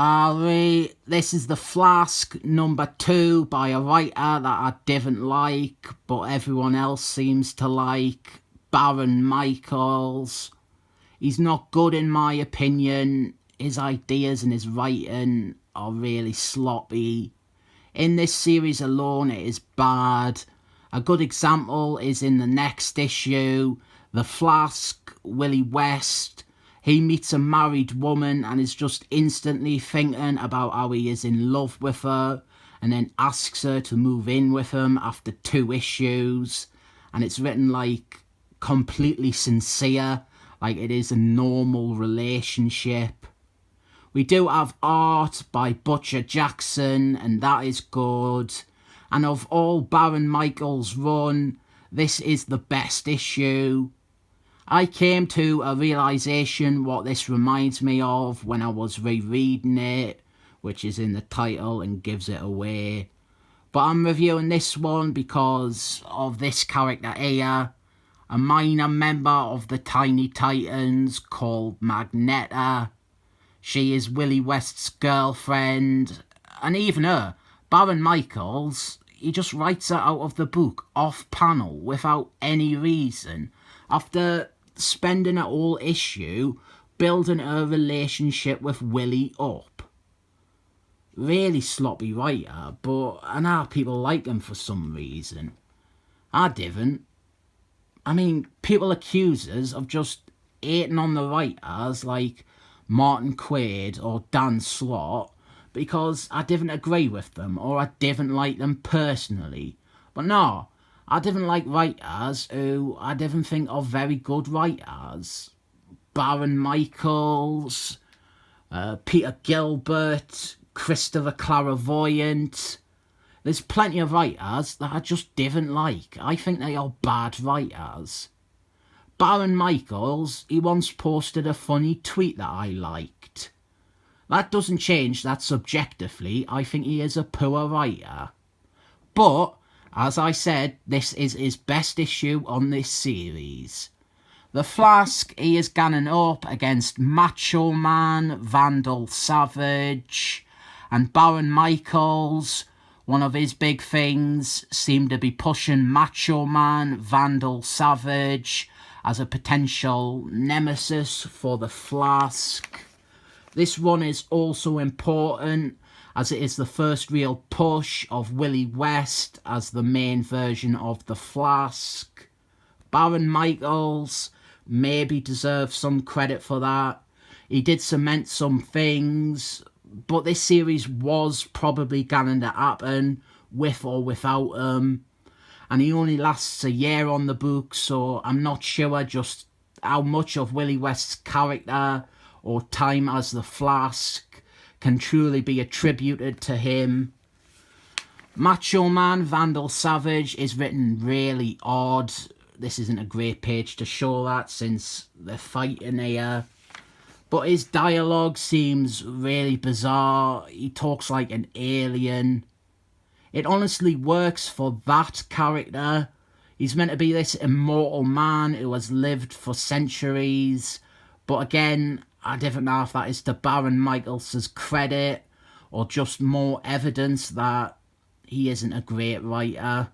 This is The Flask #2 by a writer that I didn't like, but everyone else seems to like, Baron Michaels. He's not good in my opinion. His ideas and his writing are really sloppy. In this series alone, it is bad. A good example is in the next issue, The Flask, Willie West. He meets a married woman and is just instantly thinking about how he is in love with her, and then asks her to move in with him after 2 issues. And it's written like completely sincere, like it is a normal relationship. We do have art by Butch Jackson, and that is good. And of all Baron Michaels' run, this is the best issue. I came to a realisation what this reminds me of when I was rereading it, which is in the title and gives it away. But I'm reviewing this one because of this character here, a minor member of the Tiny Titans called Magneta. She is Willie West's girlfriend, and even her, Baron Michaels, he just writes her out of the book off panel without any reason, after spending a whole issue building her relationship with Willie up. Really sloppy writer, but I know people like him for some reason. I didn't. I mean, people accuse us of just hating on the writers like Martin Quaid or Dan Slott because I didn't agree with them or I didn't like them personally. But no, I didn't like writers who I didn't think are very good writers. Baron Michaels, Peter Gilbert, Christopher Clairvoyant. There's plenty of writers that I just didn't like. I think they are bad writers. Baron Michaels, he once posted a funny tweet that I liked. That doesn't change that subjectively I think he is a poor writer. But as I said, this is his best issue on this series. The Flask, he is gunning up against Macho Man, Vandal Savage, and Baron Michaels. One of his big things seemed to be pushing Macho Man, Vandal Savage as a potential nemesis for the Flask. This run is also important as it is the first real push of Willie West as the main version of the Flask. Baron Michaels maybe deserves some credit for that. He did cement some things, but this series was probably going to happen with or without him. And he only lasts a year on the book, so I'm not sure just how much of Willie West's character or time as the Flask can truly be attributed to him. Macho Man, Vandal Savage is written really odd. This isn't a great page to show that since they're fighting here. But his dialogue seems really bizarre. He talks like an alien. It honestly works for that character. He's meant to be this immortal man who has lived for centuries. But again, I don't know if that is to Baron Michaels' credit or just more evidence that he isn't a great writer.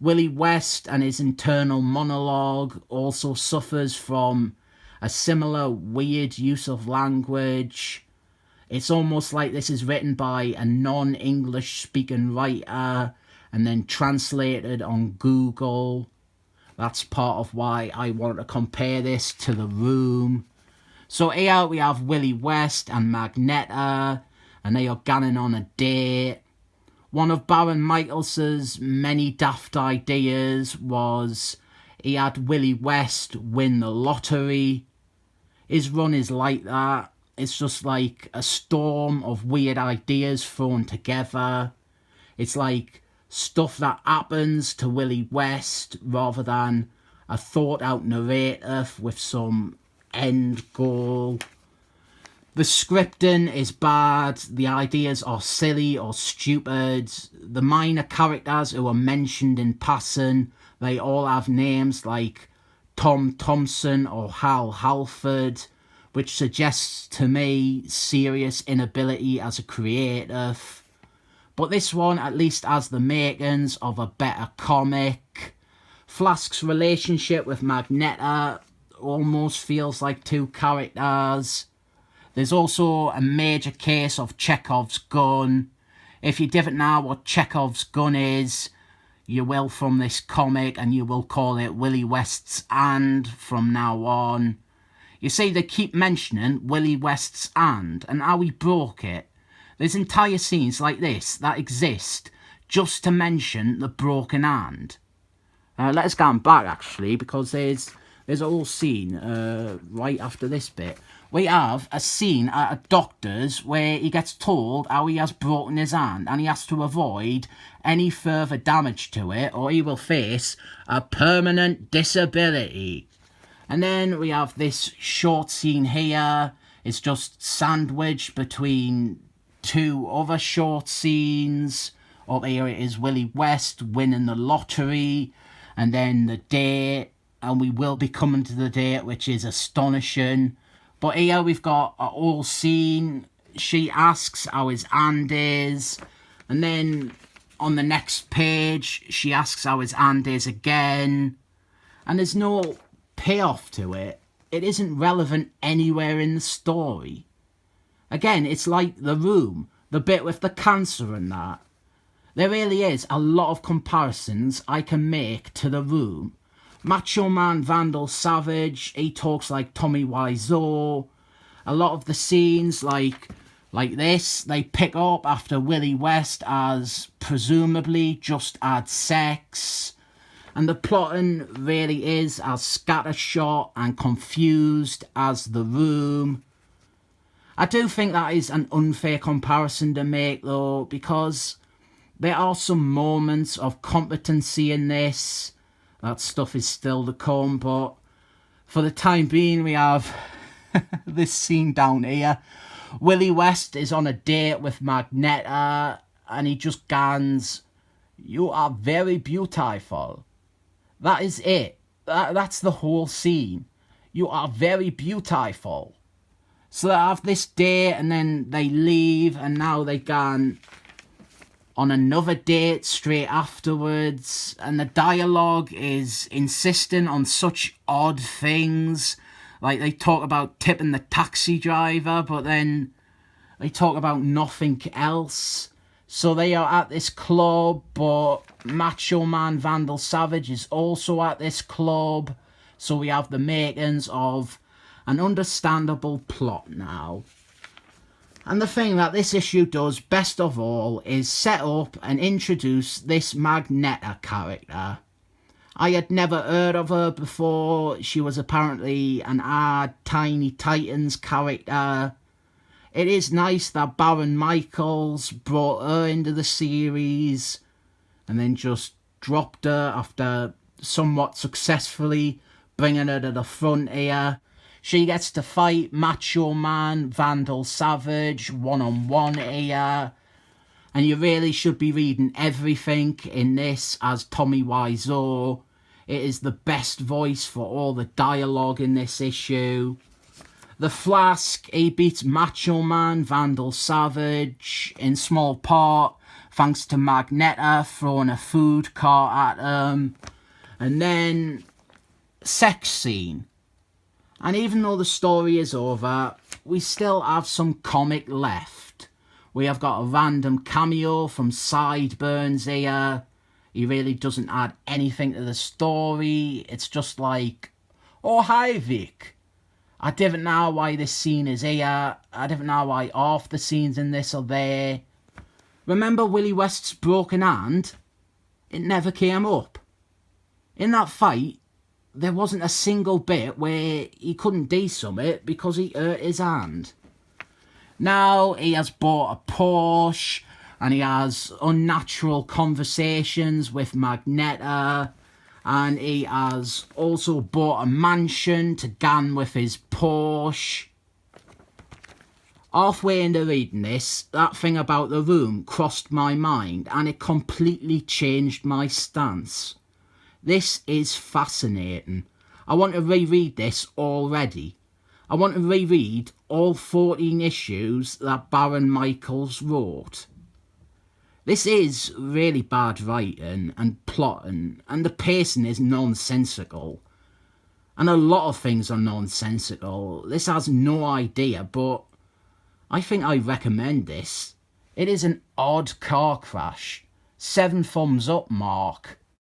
Willie West and his internal monologue also suffers from a similar weird use of language. It's almost like this is written by a non-English speaking writer and then translated on Google. That's part of why I wanted to compare this to The Room. So here we have Willie West and Magneta, and they are gunning on a date. One of Baron Michaels' many daft ideas was he had Willie West win the lottery. His run is like that. It's just like a storm of weird ideas thrown together. It's like stuff that happens to Willie West rather than a thought out narrative with some end goal. The scripting is bad, the ideas are silly or stupid, the minor characters who are mentioned in passing, they all have names like Tom Thompson or Hal Halford, which suggests to me serious inability as a creative. But this one at least has the makings of a better comic. Flask's relationship with Magneto almost feels like two characters. There's also a major case of Chekhov's gun. If you didn't know what Chekhov's gun is, you will from this comic, and you will call it Willie West's hand from now on. You see, they keep mentioning Willie West's hand and how he broke it. There's entire scenes like this that exist just to mention the broken hand. Let's go back, actually, because there's a whole scene right after this bit. We have a scene at a doctor's where he gets told how he has broken his hand and he has to avoid any further damage to it or he will face a permanent disability. And then we have this short scene here. It's just sandwiched between two other short scenes. Up here it is Willie West winning the lottery, and then the date, and we will be coming to the date, which is astonishing. But here we've got a whole scene. She asks how his hand is, and then on the next page she asks how his hand is again, and there's no payoff to it. It isn't relevant anywhere in the story. Again, it's like The Room, the bit with the cancer and that. There really is a lot of comparisons I can make to The Room. Macho Man Vandal Savage, he talks like Tommy Wiseau. A lot of the scenes like this, they pick up after Willie West has presumably just had sex. And the plotting really is as scattershot and confused as The Room. I do think that is an unfair comparison to make, though, because there are some moments of competency in this. That stuff is still to come, but for the time being we have this scene down here. Willie West is on a date with Magneto and he just gans, "You are very beautiful." That is it. That's the whole scene. "You are very beautiful." So they have this date and then they leave, and now they gone on another date straight afterwards, and the dialogue is insistent on such odd things. Like, they talk about tipping the taxi driver, but then they talk about nothing else. So they are at this club, but Macho Man Vandal Savage is also at this club. So we have the makings of an understandable plot now. And the thing that this issue does best of all is set up and introduce this Magneto character. I had never heard of her before. She was apparently an odd Tiny Titans character. It is nice that Baron Michaels brought her into the series and then just dropped her after somewhat successfully bringing her to the front here. She gets to fight Macho Man Vandal Savage one-on-one here. And you really should be reading everything in this as Tommy Wiseau. It is the best voice for all the dialogue in this issue. The Flask, he beats Macho Man Vandal Savage in small part thanks to Magneto throwing a food cart at him. And then sex scene. And even though the story is over, we still have some comic left. We have got a random cameo from Sideburns here. He really doesn't add anything to the story. It's just like, "Oh, hi Vic. I didn't know why this scene is here. I didn't know why half the scenes in this are there. Remember Willie West's broken hand? It never came up. In that fight, there wasn't a single bit where he couldn't do something because he hurt his hand. Now he has bought a Porsche and he has unnatural conversations with Magneto, and he has also bought a mansion to gun with his Porsche. Halfway into reading this, that thing about The Room crossed my mind and it completely changed my stance. This is fascinating. I want to reread this already. I want to reread all 14 issues that Baron Michaels wrote. This is really bad writing and plotting, and the pacing is nonsensical. And a lot of things are nonsensical. This has no idea, but I think I recommend this. It is an odd car crash. 7 thumbs up, Mark.